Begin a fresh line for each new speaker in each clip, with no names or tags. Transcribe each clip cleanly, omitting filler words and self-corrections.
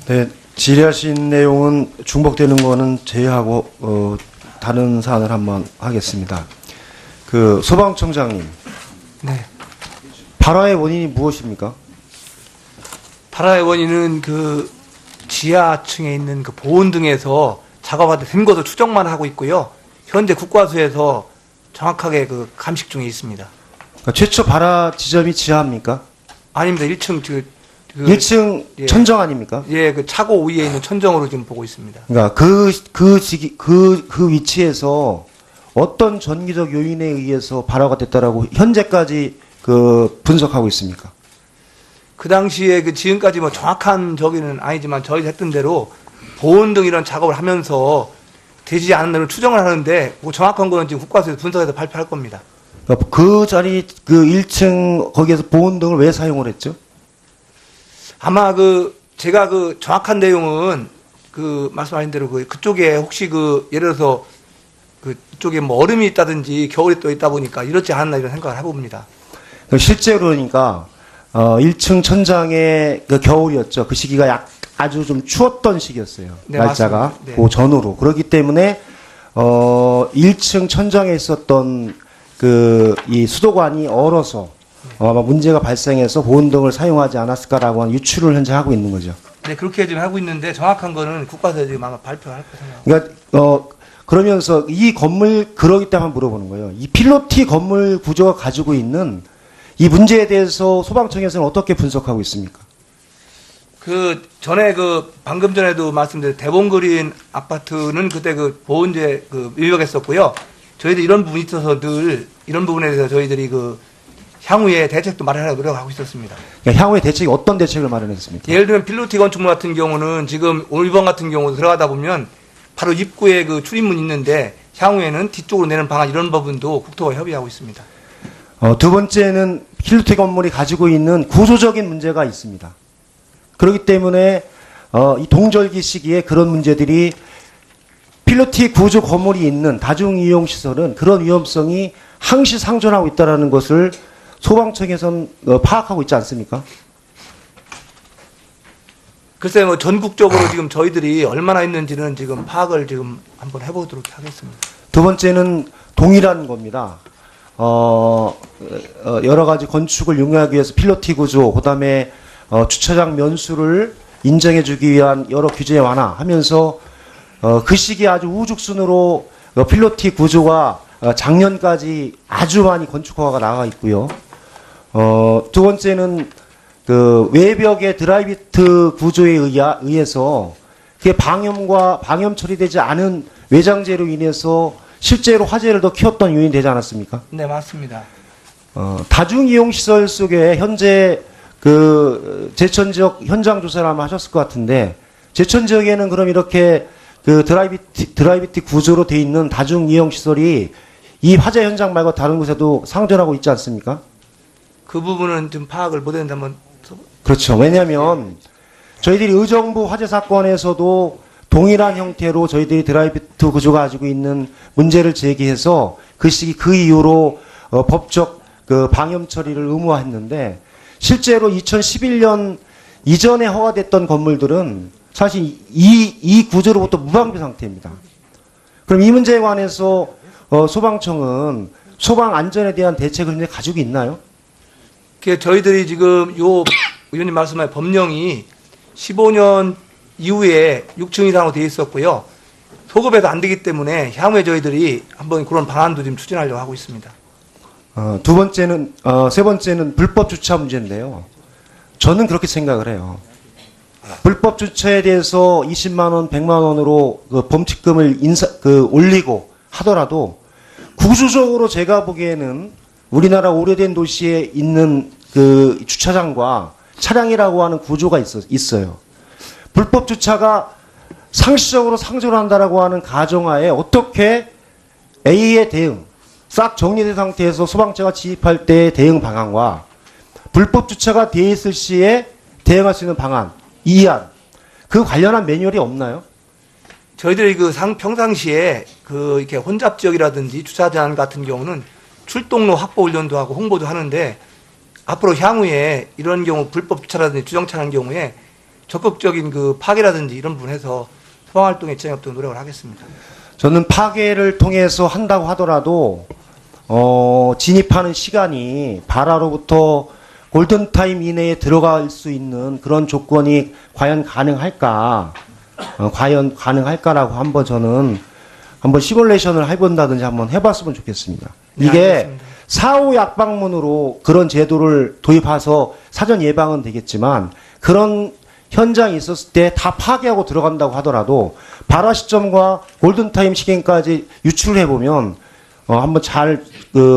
네, 질의하신 내용은 중복되는 거는 제외하고 다른 사안을 한번 하겠습니다. 그 소방청장님,
네.
발화의 원인이 무엇입니까?
발화의 원인은 그 지하층에 있는 그 보온 등에서 작업하다 된 것을 추정만 하고 있고요. 현재 국과수에서 정확하게 그 감식 중에 있습니다.
그러니까 최초 발화 지점이 지하입니까?
아닙니다. 1층
1층
예.
천정 아닙니까?
예, 그 차고 위에 있는 천정으로 지금 보고 있습니다.
그러니까 그 위치에서 어떤 전기적 요인에 의해서 발화가 됐다라고 현재까지 그 분석하고 있습니까?
그 당시에 그 지금까지 뭐 정확한 저기는 아니지만 저희 했던 대로 보온 등 이런 작업을 하면서 되지 않은 대로 추정을 하는데 뭐 정확한 거는 지금 국과수에서 분석해서 발표할 겁니다.
그러니까 그 자리 그 1층 거기에서 보온 등을 왜 사용을 했죠?
아마 제가 정확한 내용은 말씀하신 대로 그쪽에 혹시 예를 들어서 그쪽에 뭐 얼음이 있다든지 겨울에 또 있다 보니까 이렇지 않았나 이런 생각을 해봅니다.
실제로 그러니까 1층 천장에 그 겨울이었죠. 그 시기가 아주 좀 추웠던 시기였어요.
네,
날짜가
네.
그 전후로. 그렇기 때문에 1층 천장에 있었던 이 수도관이 얼어서 아마 문제가 발생해서 보온등을 사용하지 않았을까라고 하는 유추를 현재 하고 있는 거죠.
네, 그렇게 지금 하고 있는데 정확한 거는 국가에서 지금 아마 발표할 거 생각합니다.
그러니까 그러면서 이 건물 그러기 때문에 물어보는 거예요. 이 필로티 건물 구조가 가지고 있는 이 문제에 대해서 소방청에서는 어떻게 분석하고 있습니까?
전에 방금 전에도 말씀드린 대봉그린 아파트는 그때 보온제 위반했었고요. 저희들 이런 부분이 있어서 늘 이런 부분에 대해서 저희들이 향후에 대책도 마련하려고 노력하고 있었습니다.
그러니까 향후에 대책이 어떤 대책을 마련했습니까?
예를 들면 필로티 건축물 같은 경우는 지금 오늘 이번 같은 경우 들어가다 보면 바로 입구에 출입문이 있는데 향후에는 뒤쪽으로 내는 방안 이런 부분도 국토와 협의하고 있습니다.
두 번째는 필로티 건물이 가지고 있는 구조적인 문제가 있습니다. 그렇기 때문에 이 동절기 시기에 그런 문제들이 필로티 구조 건물이 있는 다중이용 시설은 그런 위험성이 항시 상존하고 있다는 것을 소방청에서는 파악하고 있지 않습니까?
글쎄 전국적으로 지금 저희들이 얼마나 있는지는 지금 파악을 지금 한번 해보도록 하겠습니다.
두 번째는 동일한 겁니다. 여러 가지 건축을 용이하기 위해서 필로티 구조, 그다음에 주차장 면수를 인정해주기 위한 여러 규제 완화하면서 그 시기에 아주 우죽순으로 필로티 구조가 작년까지 아주 많이 건축허가가 나가 있고요. 두 번째는 외벽의 드라이비트 구조에 의해서 그게 방염 처리되지 않은 외장재로 인해서 실제로 화재를 더 키웠던 요인이 되지 않았습니까?
네, 맞습니다.
다중이용 시설 속에 현재 제천 지역 현장 조사를 아마 하셨을 것 같은데 제천 지역에는 그럼 이렇게 드라이비트 구조로 돼 있는 다중이용 시설이 이 화재 현장 말고 다른 곳에도 상존하고 있지 않습니까?
그 부분은 좀 파악을 못했는데 한번.
그렇죠. 왜냐하면 저희들이 의정부 화재 사건에서도 동일한 형태로 저희들이 드라이비트 구조가 가지고 있는 문제를 제기해서 그 시기 그 이후로 법적 방염 처리를 의무화했는데 실제로 2011년 이전에 허가됐던 건물들은 사실 이 구조로부터 무방비 상태입니다. 그럼 이 문제에 관해서 소방청은 소방 안전에 대한 대책을 이제 가지고 있나요?
저희들이 지금 의원님 말씀하신 법령이 15년 이후에 6층 이상으로 되어 있었고요. 소급해서 안 되기 때문에 향후에 저희들이 한번 그런 방안도 지금 추진하려고 하고 있습니다.
세 번째는 불법 주차 문제인데요. 저는 그렇게 생각을 해요. 불법 주차에 대해서 20만 원, 100만 원으로 범칙금을 올리고 하더라도 구조적으로 제가 보기에는 우리나라 오래된 도시에 있는 주차장과 차량이라고 하는 구조가 있어요. 불법 주차가 상시적으로 상존한다라고 하는 가정하에 어떻게 A의 대응, 싹 정리된 상태에서 소방차가 진입할 때의 대응 방안과 불법 주차가 되어 있을 시에 대응할 수 있는 방안, 이안, 그 관련한 매뉴얼이 없나요?
저희들이 평상시에 이렇게 혼잡 지역이라든지 주차장 같은 경우는 출동로 확보 훈련도 하고 홍보도 하는데 앞으로 향후에 이런 경우 불법 주차라든지 주정차라는 경우에 적극적인 그 파괴라든지 이런 부분에서 소방활동에 진행하도록 노력을 하겠습니다.
저는 파괴를 통해서 한다고 하더라도 진입하는 시간이 발화로부터 골든타임 이내에 들어갈 수 있는 그런 조건이 과연 가능할까? 과연 가능할까라고 한번 저는 한번 시뮬레이션을 해본다든지 한번 해봤으면 좋겠습니다.
네,
이게
알겠습니다.
사후 약방문으로 그런 제도를 도입해서 사전 예방은 되겠지만 그런 현장이 있었을 때 다 파괴하고 들어간다고 하더라도 발화 시점과 골든타임 시간까지 유출해 보면 한번 잘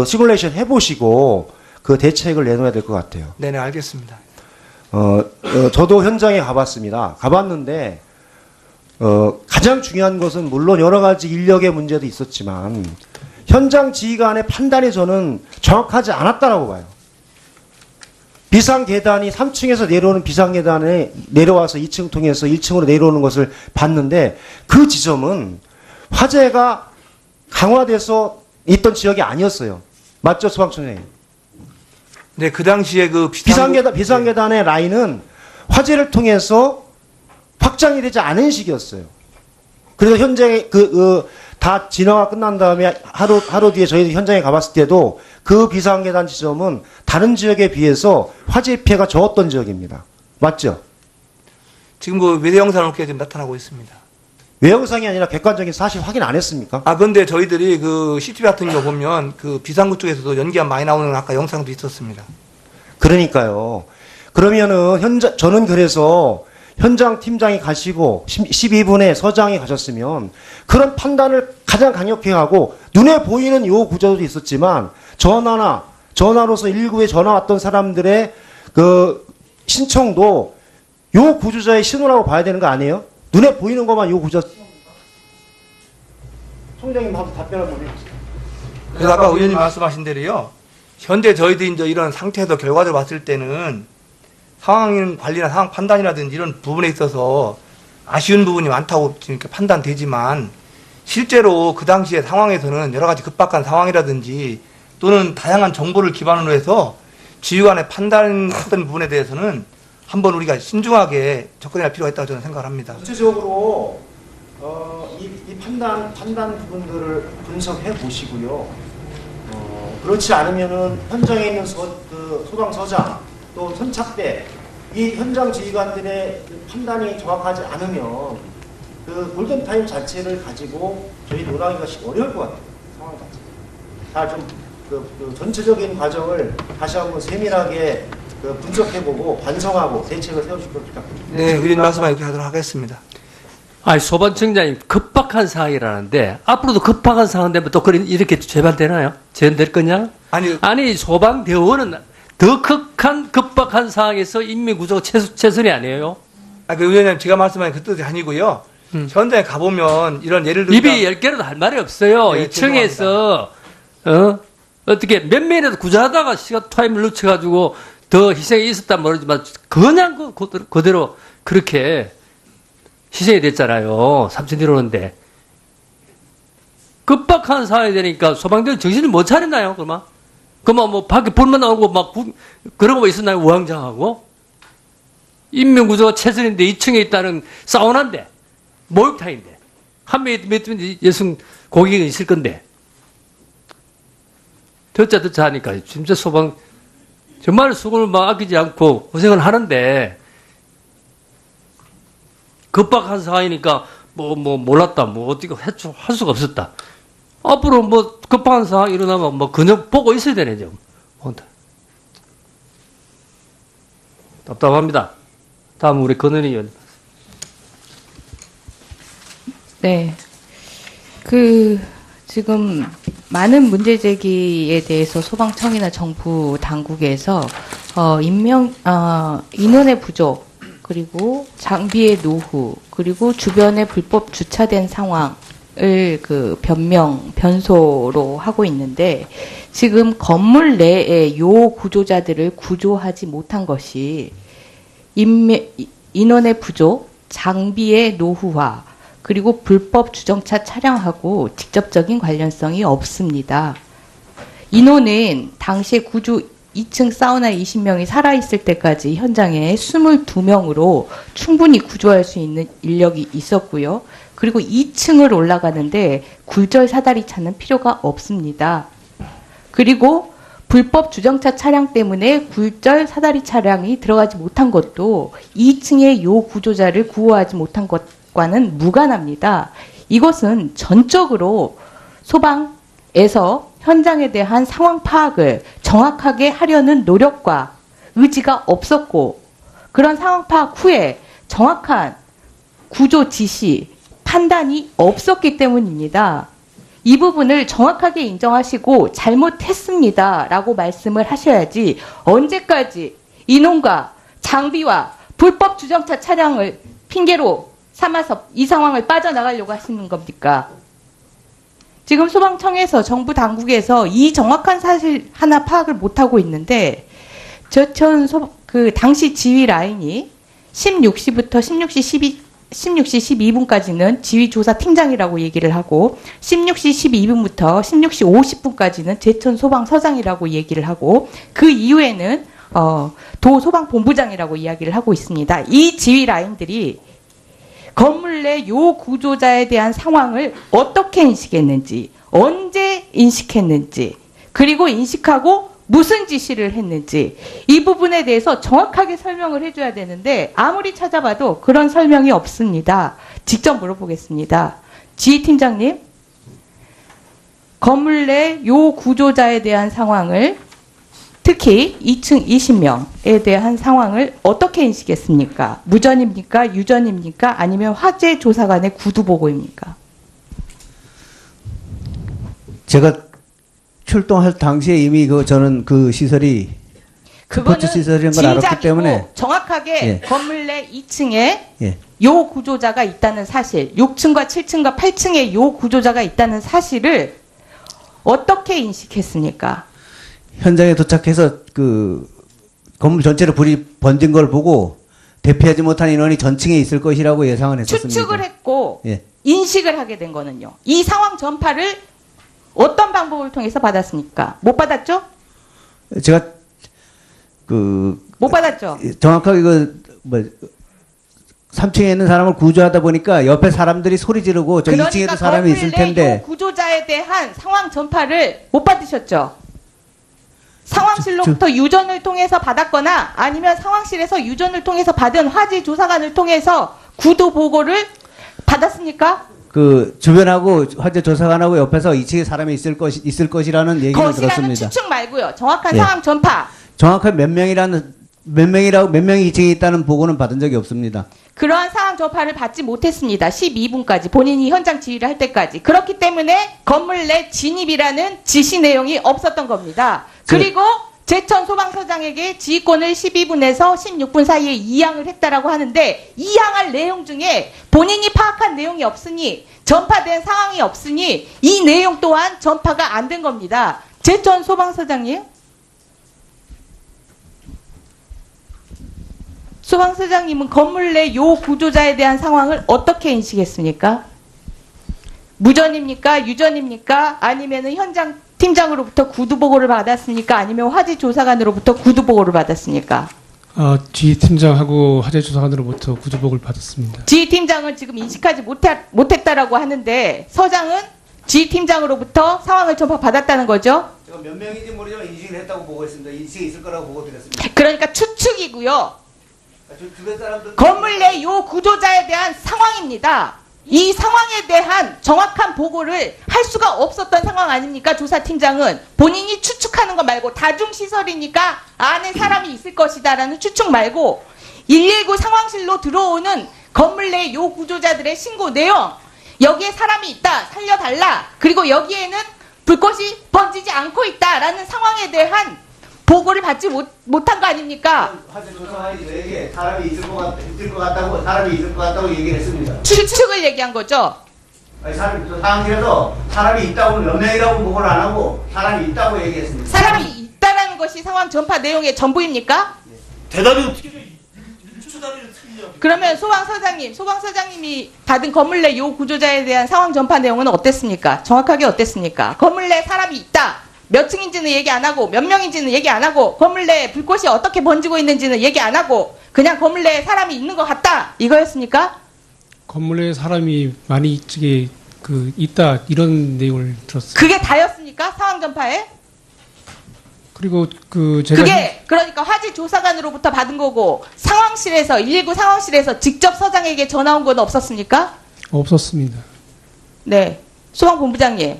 시뮬레이션 해보시고 그 대책을 내놓아야 될 것 같아요.
네네, 알겠습니다.
저도 현장에 가봤습니다. 가봤는데 가장 중요한 것은 물론 여러 가지 인력의 문제도 있었지만 현장 지휘관의 판단이 저는 정확하지 않았다라고 봐요. 비상계단이 3층에서 내려오는 비상계단에 내려와서 2층 통해서 1층으로 내려오는 것을 봤는데 그 지점은 화재가 강화돼서 있던 지역이 아니었어요. 맞죠, 소방청장님?
네, 그 당시에 그
비상계단의 라인은 화재를 통해서 확장이 되지 않은 시기였어요. 그래서 현장에 다 진화가 끝난 다음에 하루 뒤에 저희 현장에 가봤을 때도 그 비상계단 지점은 다른 지역에 비해서 화재 피해가 적었던 지역입니다. 맞죠?
지금 그 외대 영상을 이렇게 지금 나타나고 있습니다.
외형상이 아니라 객관적인 사실 확인 안 했습니까?
근데 저희들이 그 CCTV 같은 거 보면 그 비상구 쪽에서도 연기가 많이 나오는 아까 영상도 있었습니다.
그러니까요. 그러면은 저는 그래서 현장 팀장이 가시고 12분에 서장이 가셨으면 그런 판단을 가장 강력히 하고 눈에 보이는 요 구조도 있었지만 전화로서 119에 전화 왔던 사람들의 그 신청도 요 구조자의 신호라고 봐야 되는 거 아니에요? 눈에 보이는 것만 요 구조. 총장님 한번 답변을 보내주세요.
그래서 아까 의원님 말씀하신 대로요. 현재 저희들이 이제 이런 상태에서 결과를 봤을 때는 상황 관리나 상황 판단이라든지 이런 부분에 있어서 아쉬운 부분이 많다고 이렇게 판단되지만 실제로 그 당시의 상황에서는 여러 가지 급박한 상황이라든지 또는 다양한 정보를 기반으로 해서 지휘관의 판단했던 부분에 대해서는 한번 우리가 신중하게 접근할 필요가 있다고 저는 생각을 합니다.
구체적으로 이 판단 부분들을 분석해 보시고요. 그렇지 않으면은 현장에 있는 소방서장 또 선착대 이 현장 지휘관들의 판단이 정확하지 않으면 그 골든타임 자체를 가지고 저희 논하기가 어려울 것 같아요. 상황 자체. 다좀 그 전체적인 과정을 다시 한번 세밀하게 분석해보고 반성하고 대책을 세우실 것 부탁드립니다.
네, 의원님 말씀만 이렇게 하도록 하겠습니다.
아니, 소방청장님, 급박한 상황이라는데, 앞으로도 급박한 상황 되면 또 이렇게 재발되나요? 재현될 거냐? 아니, 소방대원은 더 급박한 상황에서 인민구조 최선이 아니에요?
그 의원님, 제가 말씀하는 그 뜻이 아니고요. 현장에 가보면 이런 예를 들면.
입이 10개라도 할 말이 없어요.
네,
2층에서, 어떻게 몇 명이라도 구조하다가 시간 타임을 늦춰가지고 더 희생이 있었단 모르지만, 그냥 그대로 그렇게 희생이 됐잖아요. 3층 내려오는데. 급박한 상황이 되니까 소방대원 정신을 못 차렸나요, 그러면? 그러면 뭐 밖에 불만 나오고 막 그런 거 있었나요, 우왕좌왕하고? 인명구조가 최선인데 2층에 있다는 사우나인데, 목욕탕인데, 한 명이 몇 여성 고객이 있을 건데. 듣자 하니까 진짜 소방, 정말 수고를 막 아끼지 않고 고생을 하는데, 급박한 상황이니까 몰랐다, 어떻게 할 수가 없었다. 앞으로 급한 상황 일어나면 그냥 보고 있어야 되네, 지금. 답답합니다. 다음 우리 건은희 의원.
네. 지금 많은 문제 제기에 대해서 소방청이나 정부 당국에서 인원의 부족, 그리고 장비의 노후, 그리고 주변에 불법 주차된 상황을 변소로 하고 있는데, 지금 건물 내에 요 구조자들을 구조하지 못한 것이 인원의 부족, 장비의 노후화, 그리고 불법 주정차 차량하고 직접적인 관련성이 없습니다. 인원은 당시에 2층 사우나 20명이 살아있을 때까지 현장에 22명으로 충분히 구조할 수 있는 인력이 있었고요. 그리고 2층을 올라가는데 굴절 사다리 차는 필요가 없습니다. 그리고 불법 주정차 차량 때문에 굴절 사다리 차량이 들어가지 못한 것도 2층의 요 구조자를 구호하지 못한 것과는 무관합니다. 이것은 전적으로 소방에서 현장에 대한 상황 파악을 정확하게 하려는 노력과 의지가 없었고, 그런 상황 파악 후에 정확한 구조 지시, 판단이 없었기 때문입니다. 이 부분을 정확하게 인정하시고 잘못했습니다라고 말씀을 하셔야지, 언제까지 인원과 장비와 불법 주정차 차량을 핑계로 삼아서 이 상황을 빠져나가려고 하시는 겁니까? 지금 소방청에서 정부 당국에서 이 정확한 사실 하나 파악을 못하고 있는데, 당시 지휘 라인이 16시부터 16시 12분까지는 지휘조사 팀장이라고 얘기를 하고, 16시 12분부터 16시 50분까지는 제천 소방서장이라고 얘기를 하고, 그 이후에는 도소방본부장이라고 이야기를 하고 있습니다. 이 지휘 라인들이 건물 내 요 구조자에 대한 상황을 어떻게 인식했는지, 언제 인식했는지, 그리고 인식하고 무슨 지시를 했는지, 이 부분에 대해서 정확하게 설명을 해줘야 되는데 아무리 찾아봐도 그런 설명이 없습니다. 직접 물어보겠습니다. 지휘팀장님, 건물 내 요 구조자에 대한 상황을, 특히 2층 20명에 대한 상황을 어떻게 인식했습니까? 무전입니까? 유전입니까? 아니면 화재 조사관의 구두 보고입니까?
제가 출동할 당시에 이미 저는 그 시설이 스포츠 시설인 걸 알았기 때문에
정확하게
예.
건물 내 2층에
예.
요 구조자가 있다는 사실, 6층과 7층과 8층에 요 구조자가 있다는 사실을 어떻게 인식했습니까?
현장에 도착해서 그 건물 전체로 불이 번진 걸 보고 대피하지 못한 인원이 전층에 있을 것이라고 예상을 했었습니다.
추측을 했고
예.
인식을 하게 된 거는요. 이 상황 전파를 어떤 방법을 통해서 받았습니까? 못 받았죠?
제가
못 받았죠?
정확하게 3층에 있는 사람을 구조하다 보니까 옆에 사람들이 소리 지르고 저 2층에도 사람이 있을 텐데
요 구조자에 대한 상황 전파를 못 받으셨죠? 상황실로부터 유전을 통해서 받았거나 아니면 상황실에서 유전을 통해서 받은 화재 조사관을 통해서 구도 보고를 받았습니까?
그 주변하고 화재 조사관하고 옆에서 2층에 사람이 있을 것이라는 얘기를
것이라는
들었습니다.
추측 말고요. 정확한
예.
상황 전파.
정확하게 몇 명이 2층에 있다는 보고는 받은 적이 없습니다.
그러한 상황 전파를 받지 못했습니다. 12분까지 본인이 현장 지휘를 할 때까지. 그렇기 때문에 건물 내 진입이라는 지시 내용이 없었던 겁니다. 그리고 제천 소방서장에게 지휘권을 12분에서 16분 사이에 이양을 했다라고 하는데, 이양할 내용 중에 본인이 파악한 내용이 없으니, 전파된 상황이 없으니 이 내용 또한 전파가 안 된 겁니다. 제천 소방서장님, 소방서장님은 건물 내 요 구조자에 대한 상황을 어떻게 인식했습니까? 무전입니까? 유전입니까? 아니면은 현장 팀장으로부터 구두 보고를 받았습니까? 아니면 화재 조사관으로부터 구두 보고를 받았습니까?
지휘팀장하고 화재조사관으로부터 구조복을 받았습니다.
지휘팀장은 지금 인식하지 못했다라고 하는데, 서장은 지휘팀장으로부터 상황을 전파받았다는 거죠?
제가 몇 명인지 모르지만 인식을 했다고 보고 있습니다. 인식이 있을 거라고 보고 드렸습니다.
그러니까 추측이고요.
주변 사람들
건물 내 요 구조자에 대한 상황입니다. 이 상황에 대한 정확한 보고를 할 수가 없었던 상황 아닙니까? 조사팀장은 본인이 추측하는 거 말고, 다중시설이니까 안에 사람이 있을 것이다라는 추측 말고 119 상황실로 들어오는 건물 내 요 구조자들의 신고 내용, 여기에 사람이 있다, 살려달라, 그리고 여기에는 불꽃이 번지지 않고 있다라는 상황에 대한 보고를 받지 못한 거 아닙니까?
화재 조사관이 저에게 사람이 있을 것 같다고 얘기를 했습니다.
추측을 얘기한 거죠.
아니, 상황실에서 사람이 있다고 몇 명이라고 보고를 안 하고 사람이 있다고 얘기했습니다.
사람이 있다라는 것이 상황 전파 내용의 전부입니까?
대답이 어떻게
그러면 소방서장님이 받은 건물 내 요 구조자에 대한 상황 전파 내용은 어땠습니까? 정확하게 어땠습니까? 건물 내 사람이 있다. 몇 층인지는 얘기 안 하고 몇 명인지는 얘기 안 하고 건물 내에 불꽃이 어떻게 번지고 있는지는 얘기 안 하고 그냥 건물 내에 사람이 있는 것 같다 이거였습니까?
건물에 사람이 많이 있다 이런 내용을 들었어요.
그게 다였습니까? 상황 전파에?
그리고 제가
그게 그러니까 화재 조사관으로부터 받은 거고 상황실에서 119 상황실에서 직접 서장에게 전화 온 건 없었습니까?
없었습니다.
네. 소방본부장님.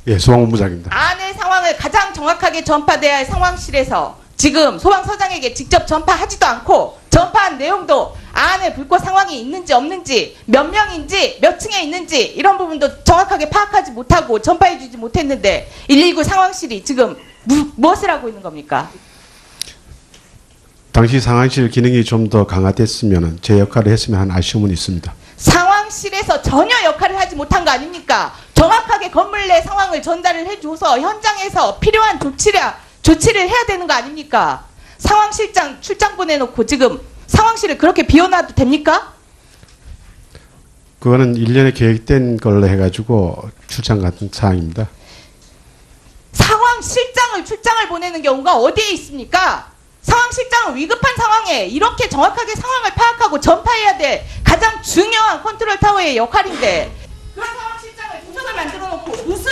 예, 소방본부장입니다.
안의 상황을 가장 정확하게 전파돼야 할 상황실에서 지금 소방서장에게 직접 전파하지도 않고 전파한 내용도 안에 불꽃 상황이 있는지 없는지 몇 명인지 몇 층에 있는지 이런 부분도 정확하게 파악하지 못하고 전파해주지 못했는데 119 상황실이 지금 무엇을 하고 있는 겁니까?
당시 상황실 기능이 좀 더 강화됐으면 제 역할을 했으면 하는 아쉬움은 있습니다.
상황실에서 전혀 역할을 하지 못한 거 아닙니까? 정확하게 건물 내 상황을 전달을 해줘서 현장에서 필요한 조치를 해야 되는 거 아닙니까? 상황실장 출장 보내놓고 지금 상황실을 그렇게 비워놔도 됩니까?
그거는 1년에 계획된 걸로 해가지고 출장 같은 사항입니다.
상황실장을 출장을 보내는 경우가 어디에 있습니까? 상황실장은 위급한 상황에 이렇게 정확하게 상황을 파악하고 전파해야 될 가장 중요한 컨트롤 타워의 역할인데 그런 상황실장을 부서를 만들어 놓고 무슨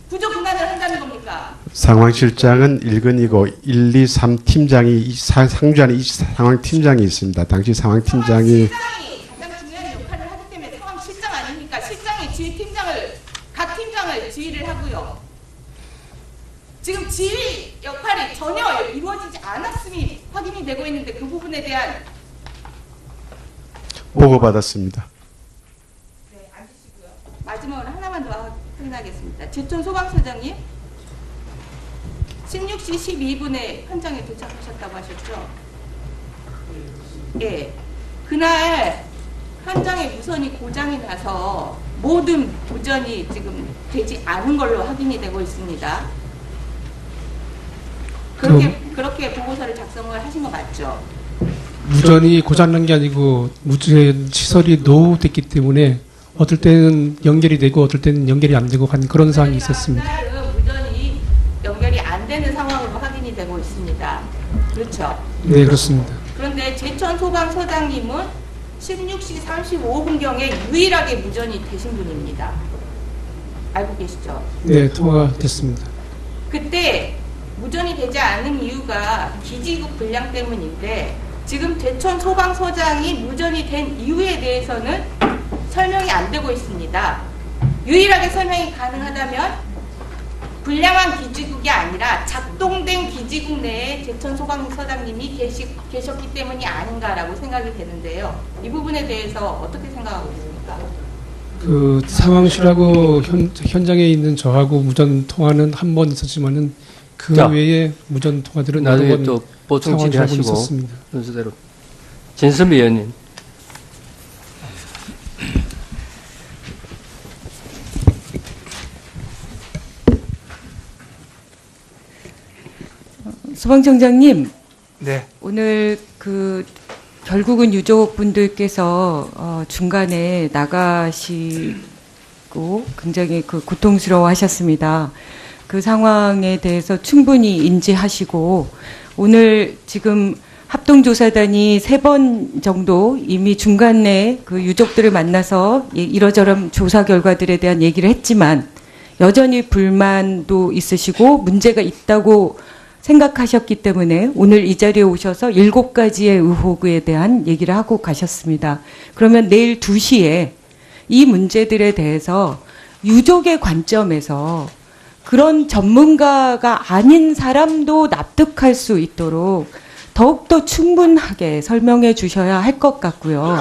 구조 분란을 한다는 겁니까?
상황실장은 1근이고 1, 2, 3 팀장이 상주하는 이 상황팀장이 있습니다. 당시 상황팀장이
상황실장이 가장 중요한 역할을 하기 때문에 상황실장 아닙니까? 실장이 각 팀장을 지휘를 하고요. 지금 지휘 역할이 전혀 이루어지지 않았음이 확인이 되고 있는데 그 부분에 대한
보고받았습니다.
네, 앉으시고요. 마지막으로 하나만 더 끝나겠습니다. 제천 소방서장님 16시 12분에 현장에 도착하셨다고 하셨죠? 예. 그날 현장에 무선이 고장이 나서 모든 보전이 지금 되지 않은 걸로 확인이 되고 있습니다. 그렇게 보고서를 작성을 하신 거 맞죠?
무전이 고장난 게 아니고 무전 시설이 노후됐기 때문에 어떨 때는 연결이 되고 어떨 때는 연결이 안 되고 한 그런 상황이 있었습니다.
그날은 무전이 연결이 안 되는 상황으로 확인이 되고 있습니다. 그렇죠?
네, 그렇습니다.
그런데 제천 소방서장님은 16시 35분경에 유일하게 무전이 되신 분입니다. 알고 계시죠?
네, 통화가 됐습니다.
그때 무전이 되지 않은 이유가 기지국 불량 때문인데 지금 제천 소방서장이 무전이 된 이유에 대해서는 설명이 안 되고 있습니다. 유일하게 설명이 가능하다면 불량한 기지국이 아니라 작동된 기지국 내에 제천 소방서장님이 계셨기 때문이 아닌가라고 생각이 되는데요. 이 부분에 대해서 어떻게 생각하고 있습니까?
그 상황실하고 현장에 있는 저하고 무전 통화는 한 번 있었지만은 그
자,
외에 무전 통화들은
나중에
여러 번
또 보충
상황을 하고
질의하시고
있었습니다.
순서대로. 진수미 의원님.
소방청장님,
네.
오늘 결국은 유족분들께서 중간에 나가시고 굉장히 고통스러워 하셨습니다. 그 상황에 대해서 충분히 인지하시고 오늘 지금 합동조사단이 3번 정도 이미 중간에 그 유족들을 만나서 이러저런 조사 결과들에 대한 얘기를 했지만 여전히 불만도 있으시고 문제가 있다고 생각하셨기 때문에 오늘 이 자리에 오셔서 7가지의 의혹에 대한 얘기를 하고 가셨습니다. 그러면 내일 2시에 이 문제들에 대해서 유족의 관점에서 그런 전문가가 아닌 사람도 납득할 수 있도록 더욱더 충분하게 설명해 주셔야 할 것 같고요.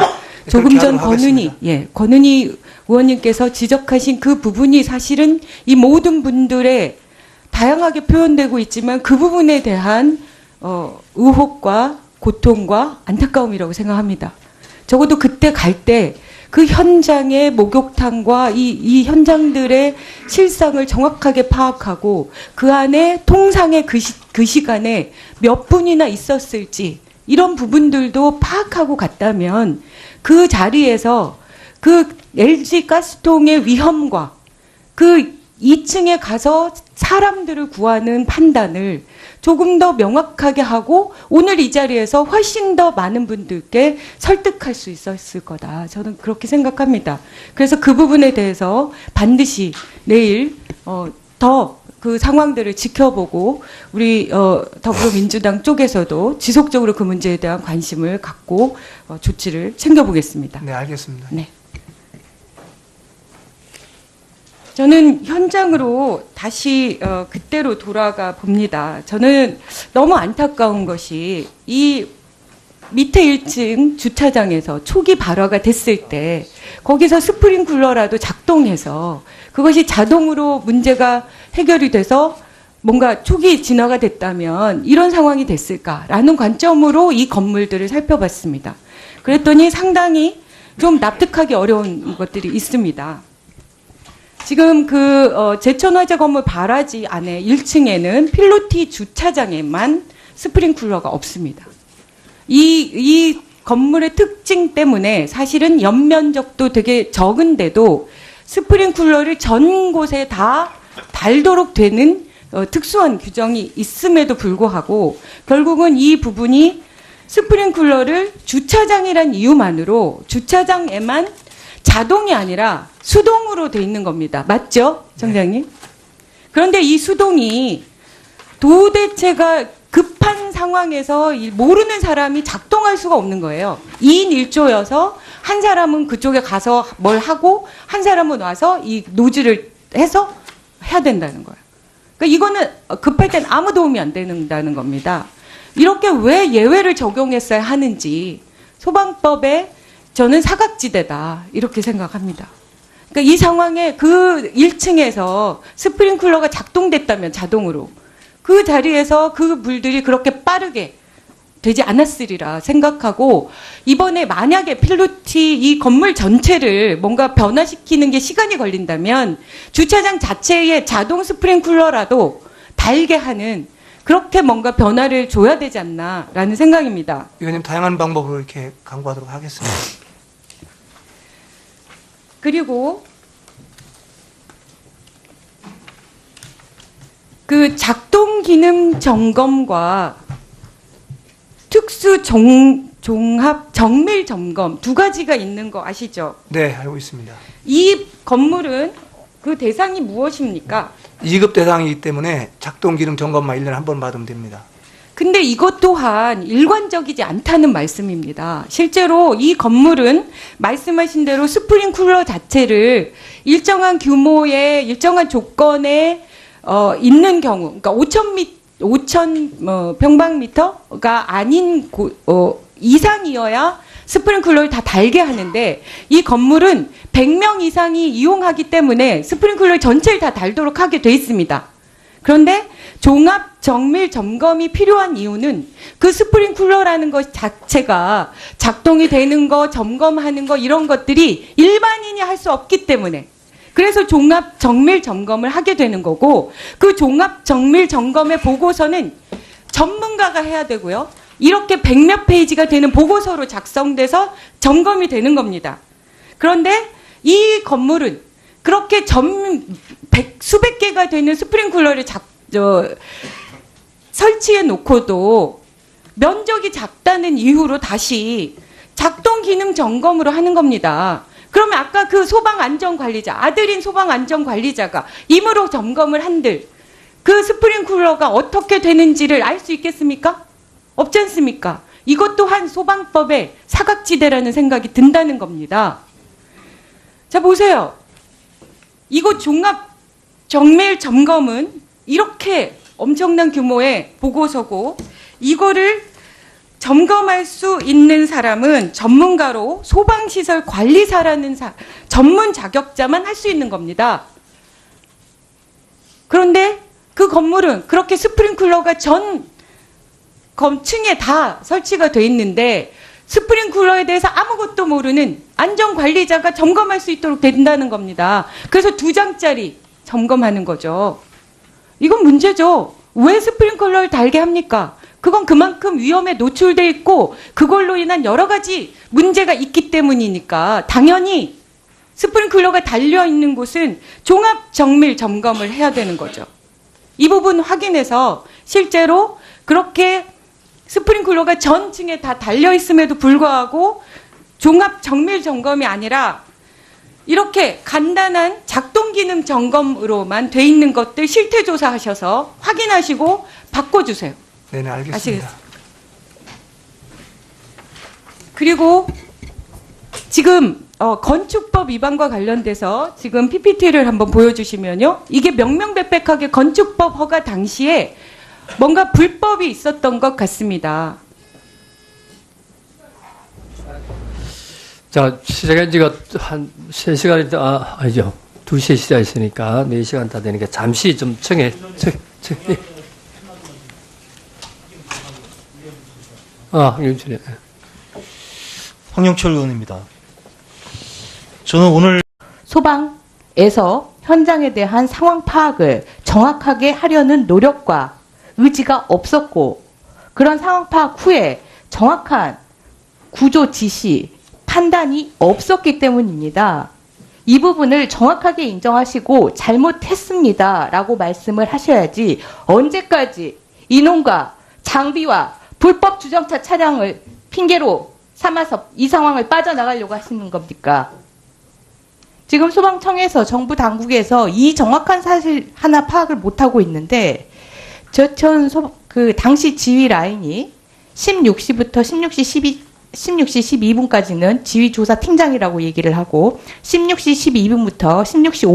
조금 전 권은희 의원님께서 지적하신 그 부분이 사실은 이 모든 분들의 다양하게 표현되고 있지만 그 부분에 대한 의혹과 고통과 안타까움이라고 생각합니다. 적어도 그때 갈 때 그 현장의 목욕탕과 이 현장들의 실상을 정확하게 파악하고 그 안에 통상의 그 시간에 몇 분이나 있었을지 이런 부분들도 파악하고 갔다면 그 자리에서 그 LG 가스통의 위험과 그 2층에 가서 사람들을 구하는 판단을 조금 더 명확하게 하고 오늘 이 자리에서 훨씬 더 많은 분들께 설득할 수 있었을 거다. 저는 그렇게 생각합니다. 그래서 그 부분에 대해서 반드시 내일 더 그 상황들을 지켜보고 우리 더불어민주당 쪽에서도 지속적으로 그 문제에 대한 관심을 갖고 조치를 챙겨보겠습니다.
네, 알겠습니다.
네. 저는 현장으로 다시 그때로 돌아가 봅니다. 저는 너무 안타까운 것이 이 밑에 1층 주차장에서 초기 발화가 됐을 때 거기서 스프링쿨러라도 작동해서 그것이 자동으로 문제가 해결이 돼서 뭔가 초기 진화가 됐다면 이런 상황이 됐을까라는 관점으로 이 건물들을 살펴봤습니다. 그랬더니 상당히 좀 납득하기 어려운 것들이 있습니다. 지금 제천화재 건물 발화지 안에 1층에는 필로티 주차장에만 스프링쿨러가 없습니다. 이 건물의 특징 때문에 사실은 연면적도 되게 적은데도 스프링쿨러를 전 곳에 다 달도록 되는 특수한 규정이 있음에도 불구하고 결국은 이 부분이 스프링쿨러를 주차장이란 이유만으로 주차장에만 자동이 아니라 수동으로 돼 있는 겁니다. 맞죠, 정장님? 그런데 이 수동이 도대체가 급한 상황에서 모르는 사람이 작동할 수가 없는 거예요. 2인 1조여서 한 사람은 그쪽에 가서 뭘 하고 한 사람은 와서 이 노즐을 해서 해야 된다는 거예요. 그러니까 이거는 급할 땐 아무 도움이 안 된다는 겁니다. 이렇게 왜 예외를 적용했어야 하는지 소방법에 저는 사각지대다 이렇게 생각합니다. 그러니까 이 상황에 그 1층에서 스프링쿨러가 작동됐다면 자동으로 그 자리에서 그 물들이 그렇게 빠르게 되지 않았으리라 생각하고 이번에 만약에 필로티 이 건물 전체를 뭔가 변화시키는 게 시간이 걸린다면 주차장 자체에 자동 스프링쿨러라도 달게 하는 그렇게 뭔가 변화를 줘야 되지 않나라는 생각입니다.
의원님 다양한 방법으로 이렇게 강구하도록 하겠습니다.
그리고 그 작동 기능 점검과 특수 종합 정밀 점검 두 가지가 있는 거 아시죠?
네, 알고 있습니다.
이 건물은 그 대상이 무엇입니까?
2급 대상이기 때문에 작동 기능 점검만 1년에 한 번 받으면 됩니다.
근데 이것 또한 일관적이지 않다는 말씀입니다. 실제로 이 건물은 말씀하신 대로 스프링쿨러 자체를 일정한 규모의 일정한 조건에 있는 경우, 그러니까 5,000 평방미터가 아닌 이상이어야 스프링쿨러를 다 달게 하는데 이 건물은 100명 이상이 이용하기 때문에 스프링쿨러 전체를 다 달도록 하게 돼 있습니다. 그런데 종합 정밀 점검이 필요한 이유는 그 스프링쿨러라는 것 자체가 작동이 되는 거, 점검하는 거 이런 것들이 일반인이 할 수 없기 때문에 그래서 종합 정밀 점검을 하게 되는 거고 그 종합 정밀 점검의 보고서는 전문가가 해야 되고요. 이렇게 100몇 페이지가 되는 보고서로 작성돼서 점검이 되는 겁니다. 그런데 이 건물은 그렇게 수백 개가 되는 스프링쿨러를 설치해 놓고도 면적이 작다는 이유로 다시 작동 기능 점검으로 하는 겁니다. 그러면 아까 그 소방안전관리자, 아들인 소방안전관리자가 임의로 점검을 한들 그 스프링쿨러가 어떻게 되는지를 알 수 있겠습니까? 없지 않습니까? 이것 또한 소방법의 사각지대라는 생각이 든다는 겁니다. 자, 보세요. 이곳 종합 정밀 점검은 이렇게 엄청난 규모의 보고서고 이거를 점검할 수 있는 사람은 전문가로 소방시설 관리사라는 전문 자격자만 할 수 있는 겁니다. 그런데 그 건물은 그렇게 스프링쿨러가 전 층에 다 설치가 돼 있는데 스프링쿨러에 대해서 아무것도 모르는 안전관리자가 점검할 수 있도록 된다는 겁니다. 그래서 2장짜리 점검하는 거죠. 이건 문제죠. 왜 스프링쿨러를 달게 합니까? 그건 그만큼 위험에 노출돼 있고 그걸로 인한 여러 가지 문제가 있기 때문이니까 당연히 스프링클러가 달려 있는 곳은 종합 정밀 점검을 해야 되는 거죠. 이 부분 확인해서 실제로 그렇게 스프링클러가 전 층에 다 달려 있음에도 불구하고 종합 정밀 점검이 아니라 이렇게 간단한 작동 기능 점검으로만 돼 있는 것들 실태 조사하셔서 확인하시고 바꿔주세요.
네네, 알겠습니다.
아시겠어요? 그리고 지금 건축법 위반과 관련돼서 지금 PPT를 한번 보여주시면요. 이게 명명백백하게 건축법 허가 당시에 뭔가 불법이 있었던 것 같습니다.
자, 시작한 지가 한 3시간이, 아니죠. 2시에 시작했으니까 4시간 다 되니까 잠시 좀 예. 윤준이.
황영철 의원입니다. 저는 오늘
소방에서 현장에 대한 상황 파악을 정확하게 하려는 노력과 의지가 없었고 그런 상황 파악 후에 정확한 구조 지시, 판단이 없었기 때문입니다. 이 부분을 정확하게 인정하시고 잘못했습니다라고 말씀을 하셔야지 언제까지 인원과 장비와 불법 주정차 차량을 핑계로 삼아서 이 상황을 빠져나가려고 하시는 겁니까? 지금 소방청에서 정부 당국에서 이 정확한 사실 하나 파악을 못하고 있는데 그 당시 지휘 라인이 16시부터 16시 12분까지는 지휘조사 팀장이라고 얘기를 하고 16시 12분부터 16시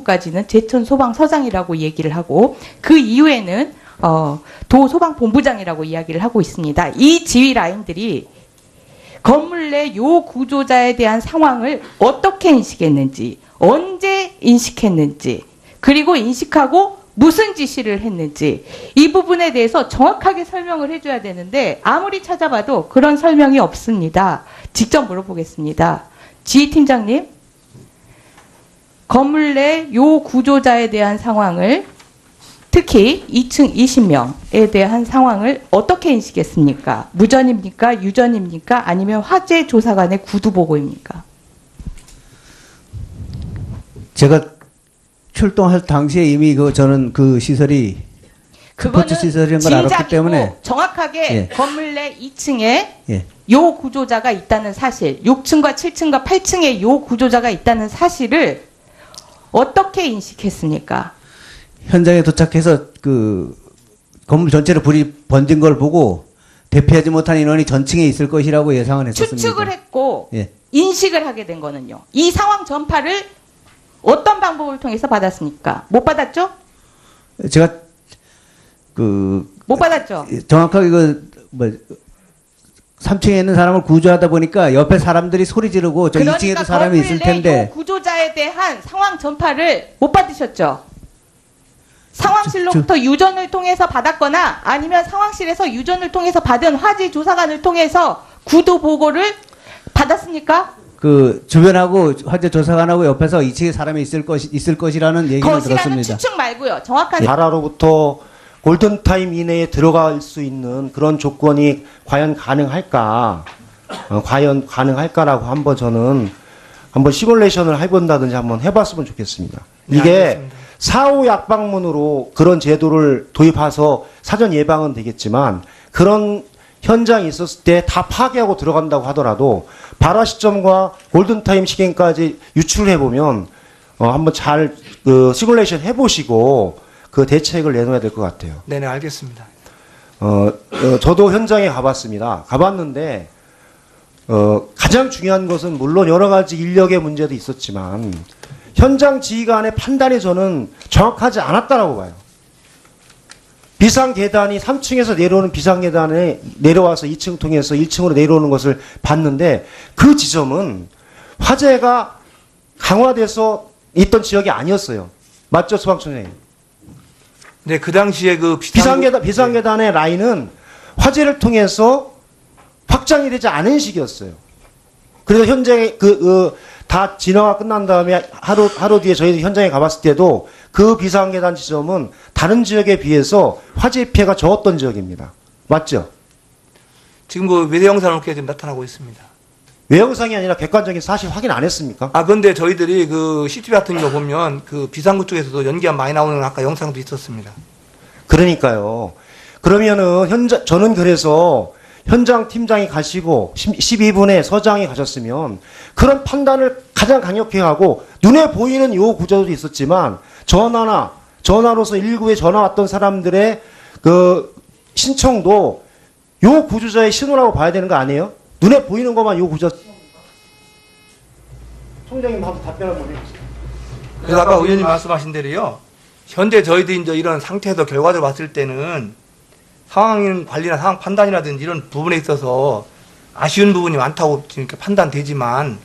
50분까지는 제천 소방서장이라고 얘기를 하고 그 이후에는 도 소방본부장이라고 이야기를 하고 있습니다. 이 지휘 라인들이 건물 내 요 구조자에 대한 상황을 어떻게 인식했는지, 언제 인식했는지, 그리고 인식하고 무슨 지시를 했는지 이 부분에 대해서 정확하게 설명을 해줘야 되는데 아무리 찾아봐도 그런 설명이 없습니다. 직접 물어보겠습니다. 지휘팀장님, 건물 내 요 구조자에 대한 상황을 특히 2층 20명에 대한 상황을 어떻게 인식했습니까? 무전입니까? 유전입니까? 아니면 화재 조사관의 구두 보고입니까?
제가 출동할 당시에 이미 저는 그 시설이 스포츠 시설인 걸 알았기 때문에
정확하게
예.
건물 내 2층에
예.
요 구조자가 있다는 사실, 6층과 7층과 8층에 요 구조자가 있다는 사실을 어떻게 인식했습니까?
현장에 도착해서 그 건물 전체로 불이 번진 걸 보고 대피하지 못한 인원이 전층에 있을 것이라고 예상은 했었습니다.
추측을 했고
예.
인식을 하게 된 거는요. 이 상황 전파를 어떤 방법을 통해서 받았습니까? 못 받았죠?
제가
못 받았죠?
정확하게 3층에 있는 사람을 구조하다 보니까 옆에 사람들이 소리 지르고 저 2층에도 사람이 있을 텐데
건물 내 구조자에 대한 상황 전파를 못 받으셨죠? 상황실로부터 유전을 통해서 받았거나 아니면 상황실에서 유전을 통해서 받은 화재 조사관을 통해서 구도 보고를 받았습니까?
그 주변하고 화재 조사관하고 옆에서 2층에 사람이 있을 것이라는 얘기를
것이라는
들었습니다.
추측 말고요. 정확한
나라로부터 골든타임 이내에 들어갈 수 있는 그런 조건이 과연 가능할까? 과연 가능할까라고 한번 저는 한번 시뮬레이션을 해본다든지 한번 해봤으면 좋겠습니다.
네,
이게
알겠습니다.
4호 약방문으로 그런 제도를 도입해서 사전 예방은 되겠지만 그런 현장이 있었을 때 다 파괴하고 들어간다고 하더라도 발화 시점과 골든타임 시간까지 유출을 해보면 한번 잘 시뮬레이션 해보시고 그 대책을 내놓아야 될 것 같아요.
네네, 알겠습니다.
저도 현장에 가봤습니다. 가봤는데 가장 중요한 것은 물론 여러 가지 인력의 문제도 있었지만 현장 지휘관의 판단이 저는 정확하지 않았다라고 봐요. 비상계단이 3층에서 내려오는 비상계단에 내려와서 2층 통해서 1층으로 내려오는 것을 봤는데 그 지점은 화재가 강화돼서 있던 지역이 아니었어요. 맞죠, 소방청장님?
네, 그 당시에 그
비상계단의 라인은 화재를 통해서 확장이 되지 않은 시기였어요. 그래서 현장에 다 진화가 끝난 다음에 하루 뒤에 저희 현장에 가봤을 때도 그 비상계단 지점은 다른 지역에 비해서 화재 피해가 적었던 지역입니다. 맞죠?
지금 그 외대 영상을 이렇게 지금 나타나고 있습니다.
외형상이 아니라 객관적인 사실 확인 안 했습니까?
아, 근데 저희들이 그 CCTV 같은 거 보면 그 비상구 쪽에서도 연기가 많이 나오는 아까 영상도 있었습니다.
그러니까요. 그러면은 저는 그래서 현장 팀장이 가시고 12분에 서장이 가셨으면 그런 판단을 가장 강력히 하고 눈에 보이는 요 구조도 있었지만 전화로서 119에 전화 왔던 사람들의 그 신청도 요 구조자의 신호라고 봐야 되는 거 아니에요? 눈에 보이는 것만 요 구조. 총장님 한번 답변을 한번 해주세요.
그래서 아까 의원님 말씀하신 대로요. 현재 저희들이 이제 이런 상태에서 결과적으로 봤을 때는 상황 관리나 상황 판단이라든지 이런 부분에 있어서 아쉬운 부분이 많다고 지금 이렇게 판단되지만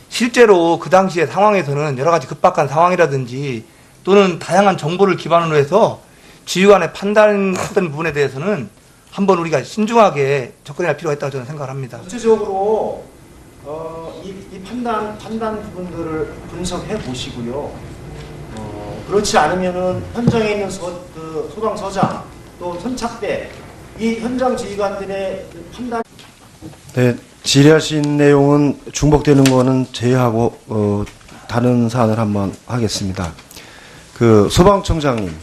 실제로 그 당시의 상황에서는 여러 가지 급박한 상황이라든지 또는 다양한 정보를 기반으로 해서 지휘관의 판단했던 부분에 대해서는 한번 우리가 신중하게 접근할 필요가 있다고 저는 생각을 합니다.
구체적으로 이 판단 부분들을 분석해 보시고요. 그렇지 않으면은 현장에 있는 소방서장 또 선착대 이 현장 지휘관들의 판단. 네, 질의하신 내용은 중복되는 거는 제외하고 다른 사안을 한번 하겠습니다. 그 소방청장님.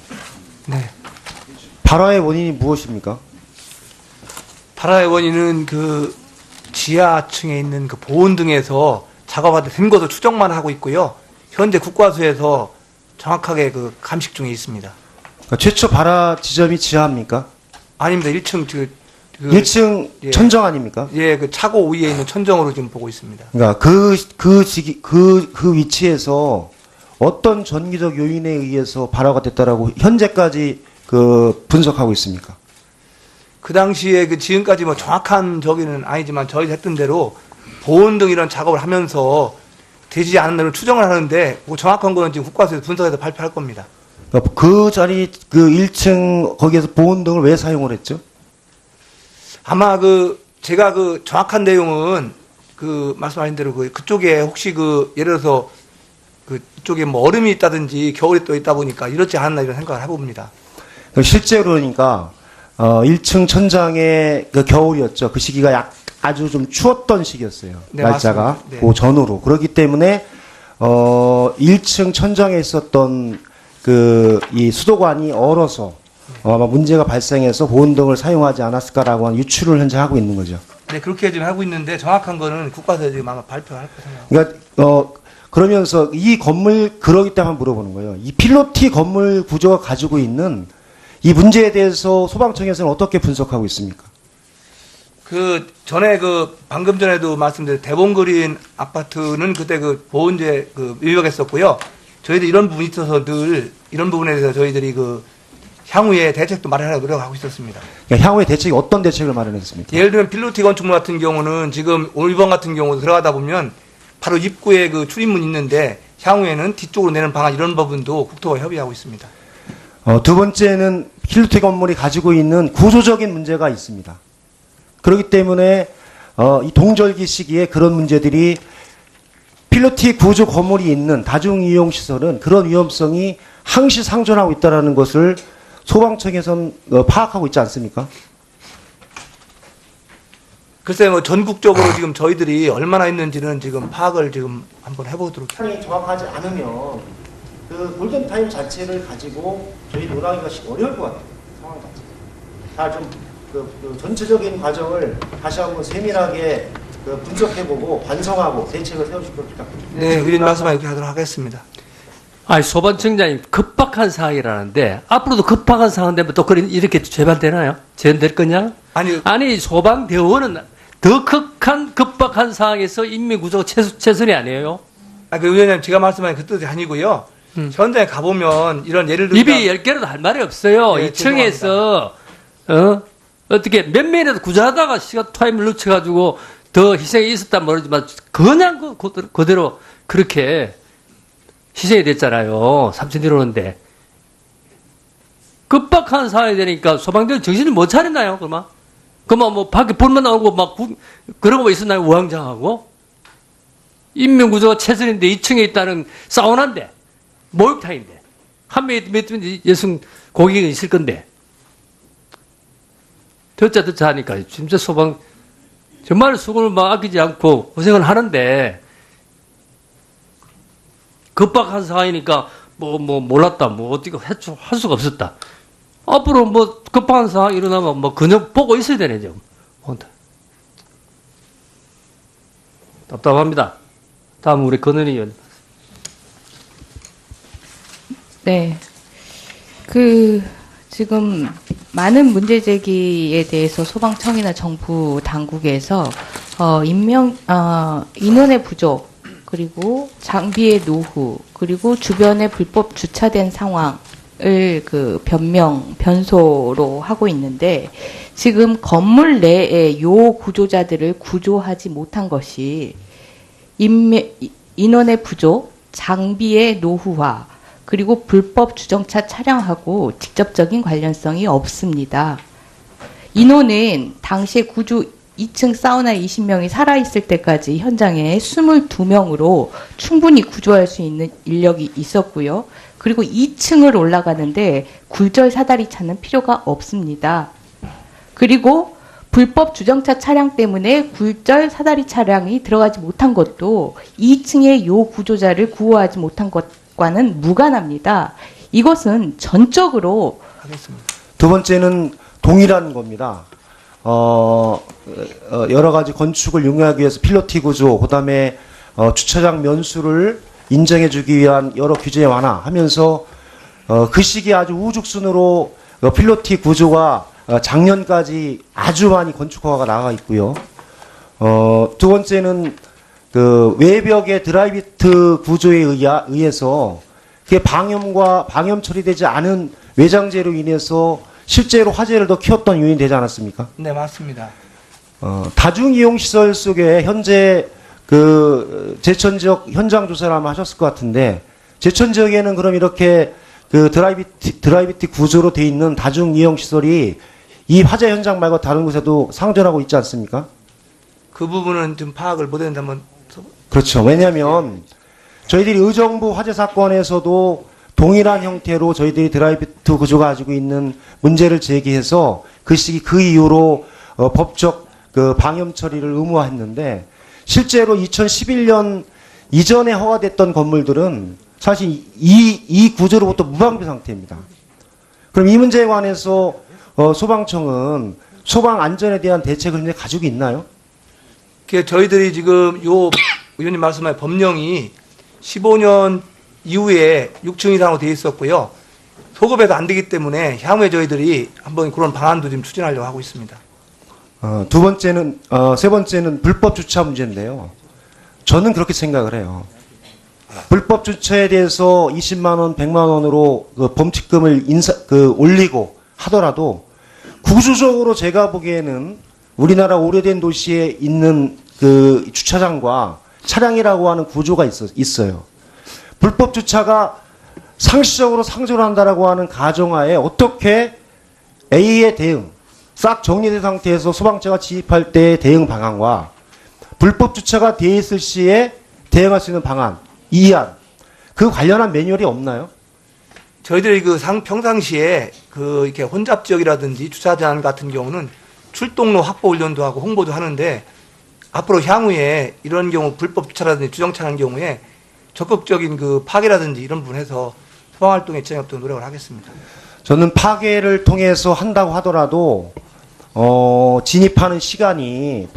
네.
발화의 원인이 무엇입니까?
발화의 원인은 그 지하층에 있는 그 보온 등에서 작업하다 된 것을 추정만 하고 있고요. 현재 국과수에서 정확하게 그 감식 중에 있습니다.
그러니까 최초 발화 지점이 지하입니까?
아닙니다. 1층
1층
예.
천정 아닙니까?
예, 그 차고 위에 있는 천정으로 지금 보고 있습니다.
그러니까 그 위치에서 어떤 전기적 요인에 의해서 발화가 됐다라고 현재까지 그 분석하고 있습니까?
그 당시에 그 지금까지 뭐 정확한 저기는 아니지만 저희 했던 대로 보온 등 이런 작업을 하면서 되지 않은 대로 추정을 하는데 뭐 정확한 거는 지금 국과수에서 분석해서 발표할 겁니다.
그러니까 그 자리 그 1층 거기에서 보온 등을 왜 사용을 했죠?
아마 제가 정확한 내용은 말씀하신 대로 그쪽에 혹시 예를 들어서 그쪽에 뭐 얼음이 있다든지 겨울에 또 있다 보니까 이렇지 않았나 이런 생각을 해봅니다.
실제로 그러니까 1층 천장에 그 겨울이었죠. 그 시기가 아주 좀 추웠던 시기였어요.
네,
날짜가
맞습니다. 네.
그 전후로. 그렇기 때문에 1층 천장에 있었던 이 수도관이 얼어서 아마 문제가 발생해서 보온등을 사용하지 않았을까라고 하는 유추를 현재 하고 있는 거죠.
네, 그렇게 지금 하고 있는데 정확한 거는 국가에서 지금 아마 발표할 거 생각합니다.
그러니까 그러면서 이 건물 그러기 때문에 물어보는 거예요. 이 필로티 건물 구조가 가지고 있는 이 문제에 대해서 소방청에서는 어떻게 분석하고 있습니까?
전에 방금 전에도 말씀드린 대본그린 아파트는 그때 보온제 위반했었고요. 저희들 이런 부분이 있어서 늘 이런 부분에 대해서 저희들이 향후에 대책도 마련하려고 노력하고 있었습니다.
그러니까 향후에 대책이 어떤 대책을 마련했습니까?
예를 들면 필로티 건축물 같은 경우는 지금 이번 같은 경우 들어가다 보면 바로 입구에 출입문이 있는데 향후에는 뒤쪽으로 내는 방안 이런 부분도 국토와 협의하고 있습니다.
두 번째는 필로티 건물이 가지고 있는 구조적인 문제가 있습니다. 그렇기 때문에 이 동절기 시기에 그런 문제들이 필로티 구조 건물이 있는 다중이용 시설은 그런 위험성이 항시 상존하고 있다는 것을 소방청에서는 파악하고 있지 않습니까?
글쎄요, 전국적으로 지금 저희들이 얼마나 있는지는 지금 파악을 지금 한번 해보도록 하겠습니다.
정확하지 않으면 그 골든타임 자체를 가지고 저희 논하기가 어려울 것 같아요. 상황 자체. 좀 전체적인 과정을 다시 한번 세밀하게 분석해보고 반성하고 대책을 세워줄 것 부탁드립니다.
네, 의원님 말씀만 이렇게 하도록 하겠습니다.
아니, 소방청장님, 급박한 상황이라는데, 앞으로도 급박한 상황 되면 또 이렇게 재발되나요? 재현될 거냐? 아니, 소방대원은 더 급박한 상황에서 인명구조가 최선이 아니에요?
의원님, 제가 말씀하신 그 뜻이 아니고요. 현장에 가보면 이런 예를 들면.
입이 10개라도 할 말이 없어요.
네,
2층에서, 어떻게 몇 명이라도 구조하다가 시간 타임을 늦춰가지고 더 희생이 있었단 모르지만, 그냥 그대로 그렇게 희생이 됐잖아요. 3천 이러는데. 급박한 상황이 되니까 소방대원 정신을 못 차렸나요, 그러면? 그러면 밖에 불만 나오고 그런 거 있었나요, 우왕좌왕하고? 인명구조가 최선인데 2층에 있다는 사우나인데, 목욕탕인데, 한 명이 몇 여성 고객이 있을 건데. 듣자 하니까, 진짜 정말 수고를 막 아끼지 않고 고생을 하는데 급박한 상황이니까 몰랐다, 어떻게 할 수가 없었다. 앞으로 급한 상황 일어나면 그냥 보고 있어야 되네, 지금. 답답합니다. 다음 우리 건은희 의원.
네. 지금 많은 문제 제기에 대해서 소방청이나 정부 당국에서 인원의 부족, 그리고 장비의 노후, 그리고 주변에 불법 주차된 상황을 변소로 하고 있는데, 지금 건물 내에 요 구조자들을 구조하지 못한 것이 인원의 부족, 장비의 노후화, 그리고 불법 주정차 차량하고 직접적인 관련성이 없습니다. 인호는 당시에 구조 2층 사우나 20명이 살아있을 때까지 현장에 22명으로 충분히 구조할 수 있는 인력이 있었고요. 그리고 2층을 올라가는데 굴절 사다리 찾는 필요가 없습니다. 그리고 불법 주정차 차량 때문에 굴절 사다리 차량이 들어가지 못한 것도 2층의 요 구조자를 구호하지 못한 것과는 무관합니다. 이것은 전적으로
하겠습니다.
두 번째는 동일한 겁니다. 여러 가지 건축을 용이하기 위해서 필로티 구조, 그다음에 주차장 면수를 인정해주기 위한 여러 규제 완화하면서 그 시기에 아주 우죽순으로 필로티 구조가 작년까지 아주 많이 건축 허가가 나가 있고요. 두 번째는 외벽의 드라이비트 구조에 의해서 그게 방염 처리되지 않은 외장재로 인해서 실제로 화재를 더 키웠던 요인이 되지 않았습니까?
네, 맞습니다.
다중이용시설 속에 현재 제천 지역 현장 조사를 아마 하셨을 것 같은데, 제천 지역에는 그럼 이렇게 드라이비트 구조로 돼 있는 다중이용시설이 이 화재 현장 말고 다른 곳에도 상존하고 있지 않습니까?
그 부분은 좀 파악을 못했는데 한번.
그렇죠. 왜냐하면 저희들이 의정부 화재 사건에서도 동일한 형태로 저희들이 드라이비트 구조가 가지고 있는 문제를 제기해서 그 시기 그 이후로 법적 방염 처리를 의무화했는데, 실제로 2011년 이전에 허가됐던 건물들은 사실 이 구조로부터 무방비 상태입니다. 그럼 이 문제에 관해서 소방청은 소방 안전에 대한 대책을 이제 가지고 있나요?
저희들이 지금 의원님 말씀하신 법령이 15년 이후에 6층 이상으로 되어 있었고요. 소급해도 안 되기 때문에 향후에 저희들이 한번 그런 방안도 좀 추진하려고 하고 있습니다.
세 번째는 불법 주차 문제인데요. 저는 그렇게 생각을 해요. 불법 주차에 대해서 20만 원, 100만 원으로 범칙금을 올리고 하더라도 구조적으로 제가 보기에는 우리나라 오래된 도시에 있는 주차장과 차량이라고 하는 구조가 있어요. 불법 주차가 상시적으로 상존한다라고 하는 가정하에 어떻게 A의 대응, 싹 정리된 상태에서 소방차가 진입할 때의 대응 방안과 불법 주차가 돼 있을 시에 대응할 수 있는 방안, 이안, 그 관련한 매뉴얼이 없나요?
저희들이 평상시에 이렇게 혼잡 지역이라든지 주차장 같은 경우는 출동로 확보 훈련도 하고 홍보도 하는데, 앞으로 향후에 이런 경우 불법 주차라든지 주정차하는 경우에 적극적인 파괴라든지 이런 부분에서 소방활동에 진행하도록 노력을 하겠습니다.
저는 파괴를 통해서 한다고 하더라도 진입하는 시간이